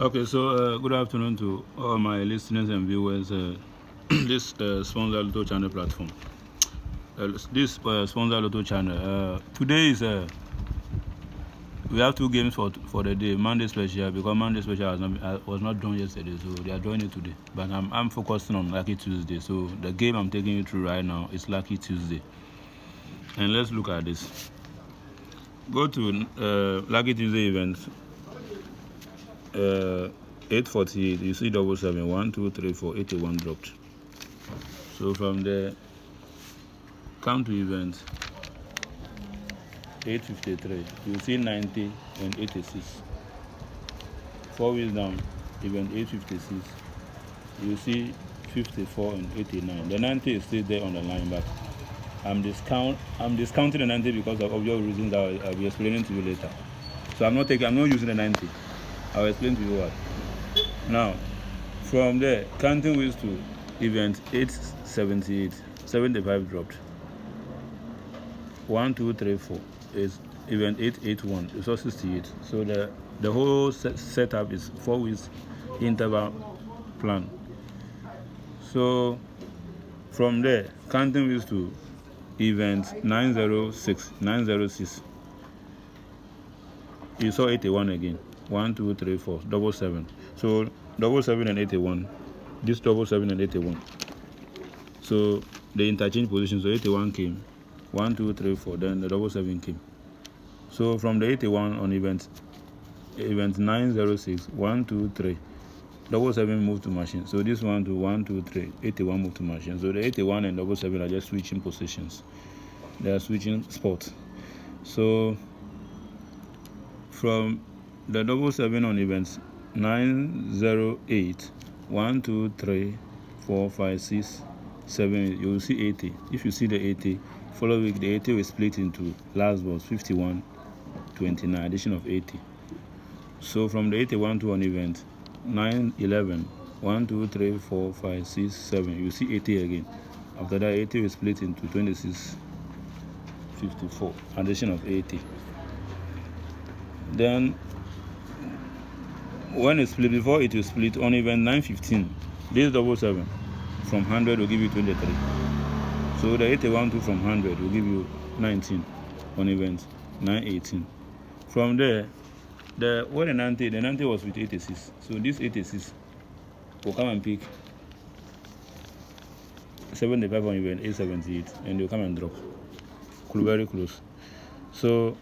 Okay, so good afternoon to all my listeners and viewers. This Sponsor Lotto channel platform. This Sponsor Lotto channel. Today is we have two games for the day. Monday special because Monday special was not done yesterday, so they are doing it today. But I'm focusing on Lucky Tuesday. So the game I'm taking you through right now is Lucky Tuesday. And let's look at this. Go to Lucky Tuesday event. 848, you see 77, 1, 2, 3, 4, 81 dropped. So from there, come to event 853, you see 90 and 86. 4 weeks down, event 856, you see 54 and 89. The 90 is still there on the line, but I'm discounting the 90 because of obvious reasons that I'll be explaining to you later. So I'm not using the 90. I'll explain to you what. Now, from there, counting weeks to event 878, 75 dropped. 1, 2, 3, 4 is event 881, it's also 68. So the whole setup is 4 weeks interval plan. So from there, counting weeks to event 906, you saw 81 again. 1, 2, 3, 4, 77. So 77 and 81. This 77 and 81. So the interchange position. So 81 came. 1, 2, 3, 4. Then the 77 came. So from the 81 on event 906, 1, 2, 3. 77 moved to machine. So this 1 to 1, 2, 3. 81 moved to machine. So the 81 and 77 are just switching positions. They are switching spots. So from the 77 on events 908, 1, 2, 3, 4, 5, 6, 7, you will see 80. If you see the 80, follow week the 80 will split into last balls 51, 29, addition of 80. So from the 81 to an event 911, 1, 2, 3, 4, 5, 6, 7, you see 80 again. After that 80 will split into 26, 54, addition of 80. Then when it's split, before it will split on event 915, this 77 from 100 will give you 23. So the 81 to from 100 will give you 19 on event 918. From there, the 90 was with 86. So this 86 will come and pick 75 on event 878, and they'll come and drop very close. So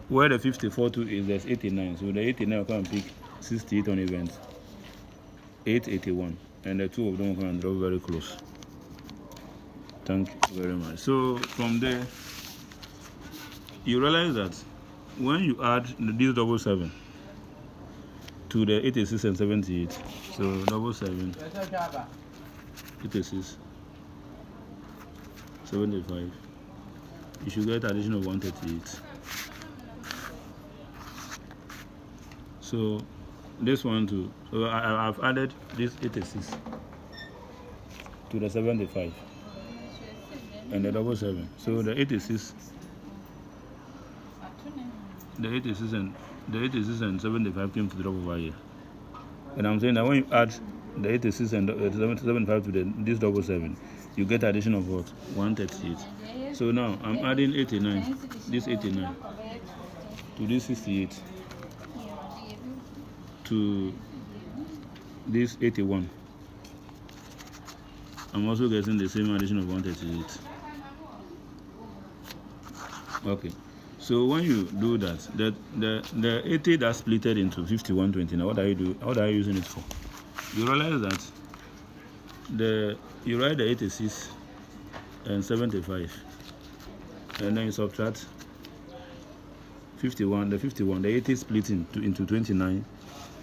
where the 54 to is, there's 89. So the 89 will come and pick 68 on event 881, and the two of them will come and drop very close. Thank you very much. So from there, you realize that when you add this 77 to the 86 and 78, so 77, 86, 75, you should get addition of 138. So this one too. So I've added this 86 to the 75 and the 77. So the 86 and 75 came to drop over here. And I'm saying that when you add the 86 and 75 to this 77, you get addition of what? 138. So now I'm adding 89, this 89 to this 68 to this 81. I'm also getting the same addition of 138. Okay. So when you do that, the 80 that's splitted into 5129, what are you using it for? You realize that you write the 86 and 75, and then you subtract 51. The 80 split into 29,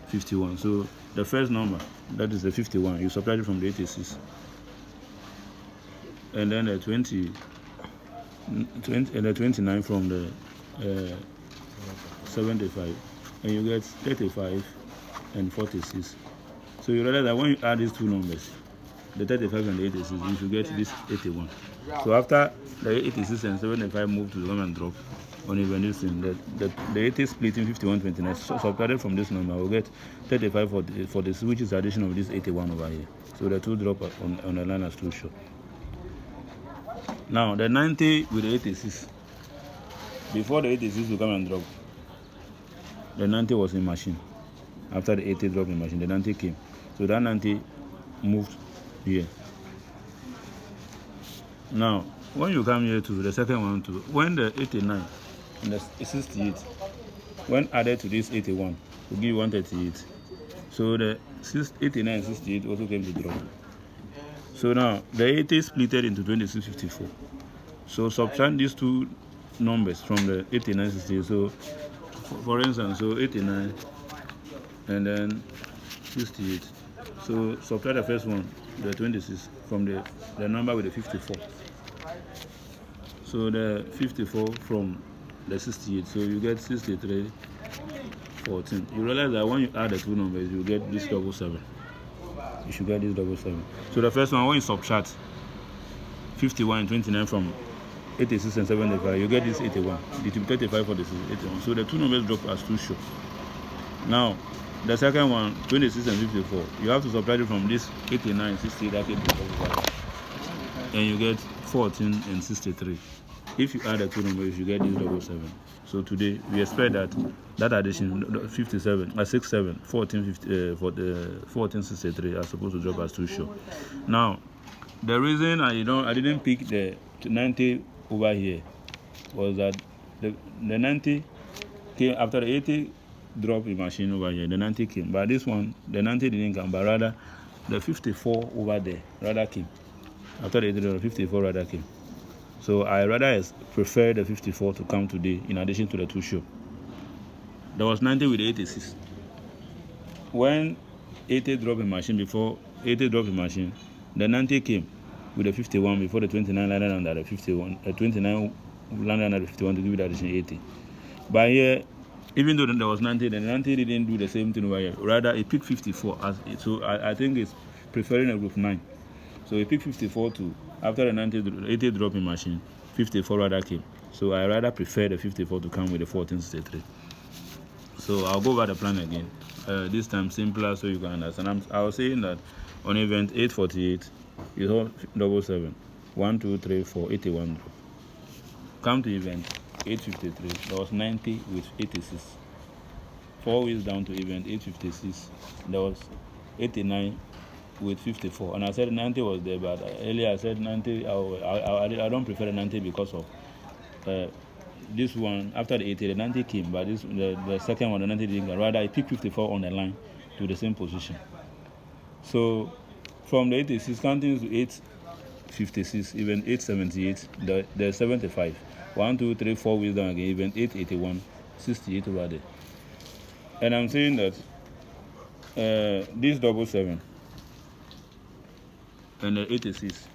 51. So the first number, that is the 51, you subtract it from the 86, and then the 20 and the 29 from the 75, and you get 35 and 46. So you realize that when you add these two numbers, the 35 and the 86, you should get this 81. So after the 86 and 75 move to the come and drop, uneven this thing. The 80 split in 5129. So subtracted from this number, I will get 35 for this, which is addition of this 81 over here. So the two drop on the line as too short. Now the 90 with the 86. Before the 86 will come and drop, the 90 was in machine. After the 80 drop in machine, the 90 came. So that 90 moved here. Now, when you come here to the second one too, when the 89 and the 68, when added to this 81, will give you 138. So the 89 and 68 also came to drop. So now the 80 splitted into 2654. So subtract these two numbers from the 89 68. So for instance, so 89 and then 68. So subtract the first one, the 26, from the number with the 54. So the 54 from the 68. So you get 63 14. You realize that when you add the two numbers, you get this 777. You should get this 777. So the first one, when you subtract 51 and 29 from 86 and 75, you get this 81. It will be 35 for this 81. So the two numbers drop as too short. Now, the second one, 26 and 54, you have to subtract it from this 89, 60, that came to 35. And you get 14 and 63. If you add the two numbers, you get this 777. So today, we expect that addition, 57, 67, 14, 50, for the 14, 63 are supposed to drop as too short. Now, the reason I didn't pick the 90 over here was that the 90 came after the 80 drop in machine over here. The 90 came, but this one, the 90 didn't come, but rather the 54 over there rather came. After the 80 drop, 54 rather came. So I rather prefer the 54 to come today in addition to the two show. There was 90 with 86. When 80 drop in machine, before 80 drop in machine, the 90 came with the 51 before the 29 landed under the 51. 29 landed under the 51 to give it addition 80. But here, even though there was 90, the 90 didn't do the same thing over here. Rather, it picked 54. So I think it's preferring a group 9. So it picked 54 to, after the 80 drop in machine, 54 rather came. So I rather prefer the 54 to come with the 1463. So I'll go over the plan again. This time simpler so you can understand. I was saying that on event 848, you have 77. 1, 2, 3, 4, 81 drop. Come to event 853, there was 90 with 86. 4 weeks down to event 856, there was 89 with 54. And I said 90 was there, but earlier I said 90. I don't prefer the 90 because of this one. After the 80, the 90 came, but the second one, the 90 didn't come. Rather, I picked 54 on the line to the same position. So from the 86 counting to 856, even 878, the 75. 1, 2, 3, 4 weeks down again, even 881, 68 over there. And I'm saying that this 777 and the 86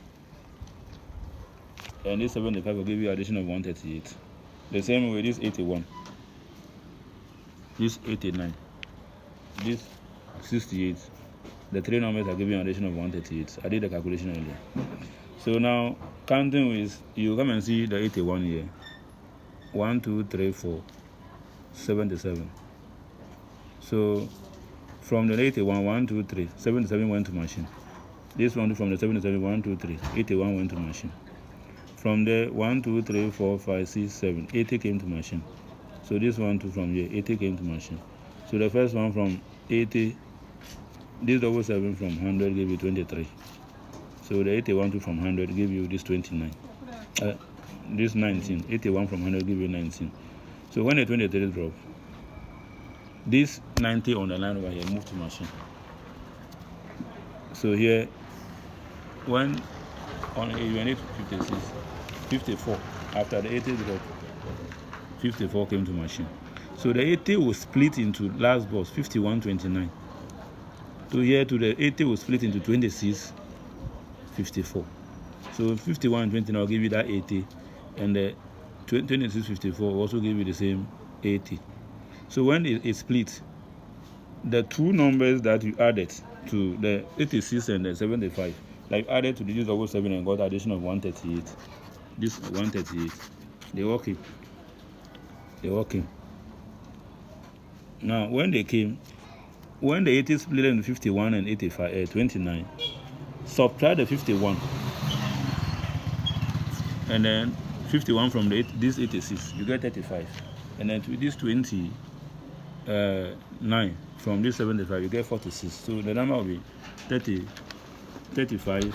and this 75 will give you addition of 138. The same way, this 81, this 89, this 68. The three numbers are giving an addition of 138. I did the calculation earlier. So now, counting with, you come and see the 81 here. 1, 2, 3, 4, 77. So, from the 81, 1, 2, 3, 77 went to machine. This one from the 77, 1, 2, 3, 81 went to machine. From there, 1, 2, 3, 4, 5, 6, 7, 80 came to machine. So this one too from here, 80 came to machine. So the first one from 80, this 777 from 100 give you 23. So the 81 from 100 give you this 29. This 19. 81 from 100 give you 19. So when the 23 drop, this 90 on the line over here move to machine. So here, when on event 56, 54, after the 80 drop, 54 came to machine. So the 80 was split into last boss 51.29. So here to the 80 was split into 26.54. So 51.29 will give you that 80, and the 26.54 also give you the same 80. So when it split, the two numbers that you added to the 86 and the 75, like added to the 7 and got addition of 138. This 138, they all keep. They all came. Now, when they came, when the 80 split into 51 and 85, 29, subtract the 51, and then 51 from this 86, you get 35, and then this 29 from this 75, you get 46. So the number will be 30, 35,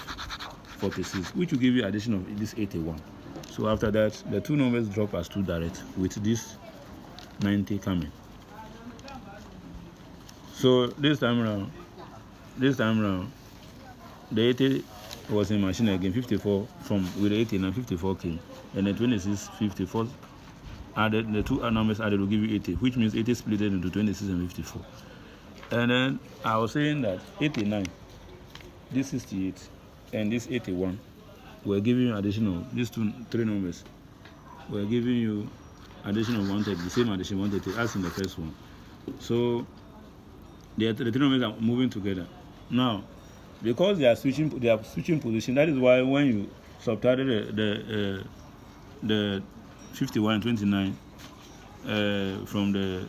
46, which will give you addition of this 81. So after that, the two numbers drop as two direct with this 90 coming. So this time around, the 80 was in machine again, 54 from with the 89, 54 came, and then 26, 54 added, the two numbers added will give you 80, which means 80 split into 26 and 54. And then I was saying that 89, this 68, and this 81 we're giving you additional, these three numbers, we're giving you addition of 130, the same addition 130 as in the first one. So the three numbers are moving together. Now, because they are switching position, that is why when you subtracted the 51 and 29 from the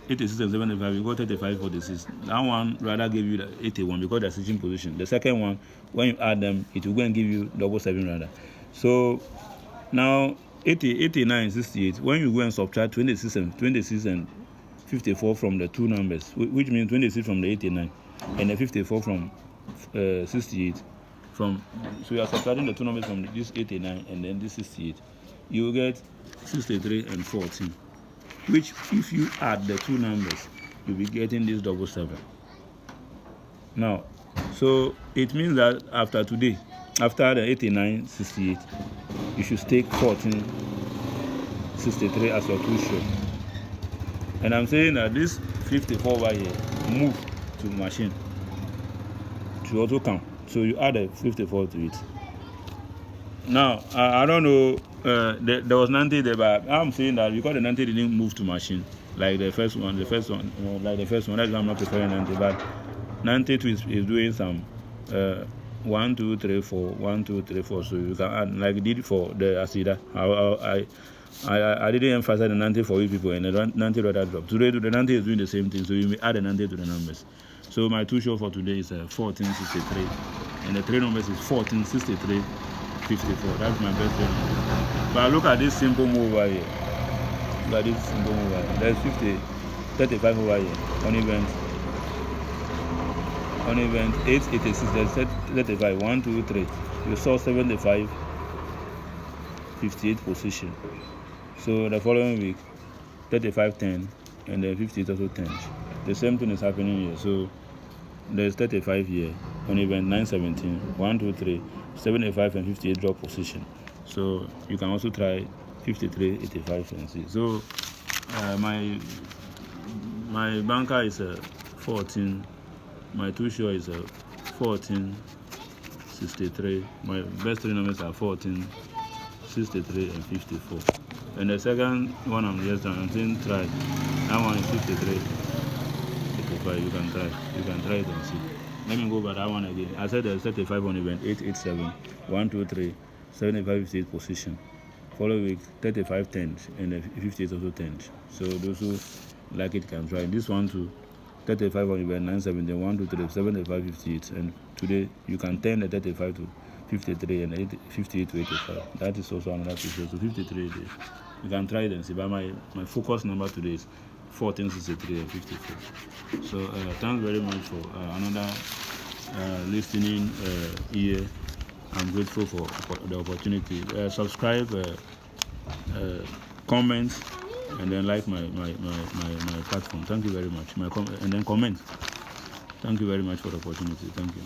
86 and 75, you got 35, 46. That one rather give you the 81 because they're switching position. The second one, when you add them, it will go and give you double 7 rather. So now 80, 89, 68, when you go and subtract 26 and 54 from the two numbers, which means 26 from the 89 and the 54 from 68, so you are subtracting the two numbers from this 89 and then this 68, you will get 63 and 14, which if you add the two numbers, you'll be getting this double 7. Now, so it means that after today, after the 89, 68, you should take 14, 63 as your two short. And I'm saying that this 54 over here move to machine to also count. So you add a 54 to it. Now, I don't know, there was 90 there, but I'm saying that because the 90 didn't move to machine, like the first one, that's why I'm not preferring 90, but 92 is doing some 1, 2, 3, 4, 1, 2, 3, 4, so you can add, like it did for the ACIDA. I didn't emphasize the 90 for you people, and the 90 rather drop. Today, the 90 is doing the same thing, so you may add the 90 to the numbers. So my two show for today is 1463, and the three numbers is 1463, 54. That's my best three numbers. But look at this simple move over here. Look at this simple move over here. There's 35 over here on event. On event 886, there's 35, 1, 2, 3. You saw 75, 58 position. So the following week, 35, 10, and then 58 also 10. The same thing is happening here. So there's 35 here on event 917, 1, 2, 3, 75 and 58 drop position. So you can also try 53, 85 and see. So my banker is 14. My two show is 1463. My best three numbers are 14, 63, and 54. And the second one I'm saying try. That one is 53, 55. You can try it and see. Let me go by that one again. I said there's 35 on event 887, 1, 2, 3, 75, 58 position. Following week 35, 10, and the 58 also 10. So those who like it can try. This one too. 35 on event 970, 1, 2, 3, 75, 58, and today you can turn the 35 to 53 and 58 to 85. That is also another feature. So 53 days. You can try it and see. But my focus number today is 1463 and 54. So thanks very much for another listening ear. I'm grateful for the opportunity. Subscribe, comment, and then like my platform. Thank you very much. And then comment. Thank you very much for the opportunity. Thank you.